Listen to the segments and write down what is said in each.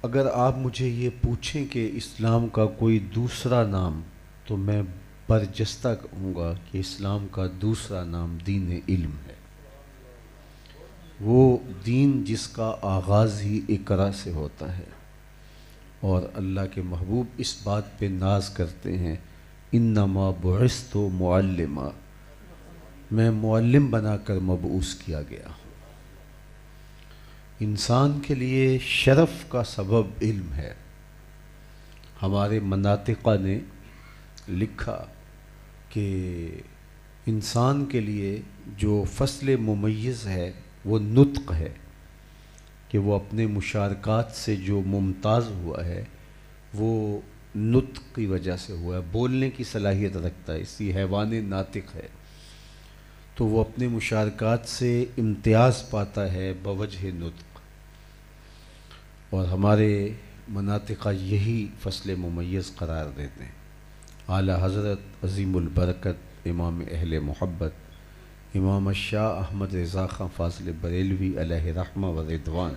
اگر آپ مجھے یہ پوچھیں کہ اسلام کا کوئی دوسرا نام، تو میں برجستہ کہوں گا کہ اسلام کا دوسرا نام دین علم ہے۔ وہ دین جس کا آغاز ہی اقرا سے ہوتا ہے، اور اللہ کے محبوب اس بات پہ ناز کرتے ہیں، انما بعثت معلما، میں معلم بنا کر مبعوث کیا گیا ہوں۔ انسان کے لیے شرف کا سبب علم ہے۔ ہمارے مناطقہ نے لکھا کہ انسان کے لیے جو فصل ممیز ہے وہ نطق ہے، کہ وہ اپنے مشارکات سے جو ممتاز ہوا ہے وہ نطق کی وجہ سے ہوا ہے، بولنے کی صلاحیت رکھتا ہے، اس لیے حیوان ناطق ہے، تو وہ اپنے مشارکات سے امتیاز پاتا ہے بوجہ نطق۔ اور ہمارے مناطقہ یہی فصل ممیز قرار دیتے ہیں۔ اعلیٰ حضرت عظیم البرکت امام اہل محبت امام شاہ احمد رضا خان فاضل بریلوی علیہ رحمہ و رضوان،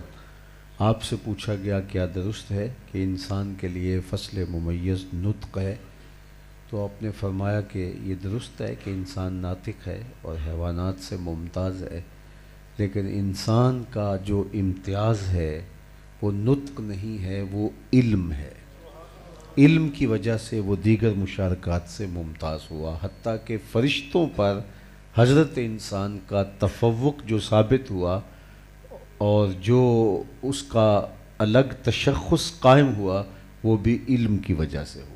آپ سے پوچھا گیا کیا درست ہے کہ انسان کے لیے فصل ممیز نطق ہے؟ تو آپ نے فرمایا کہ یہ درست ہے کہ انسان ناطق ہے اور حیوانات سے ممتاز ہے، لیکن انسان کا جو امتیاز ہے وہ نطق نہیں ہے، وہ علم ہے۔ علم کی وجہ سے وہ دیگر مشارکات سے ممتاز ہوا، حتیٰ کہ فرشتوں پر حضرت انسان کا تفوق جو ثابت ہوا اور جو اس کا الگ تشخص قائم ہوا، وہ بھی علم کی وجہ سے ہوا۔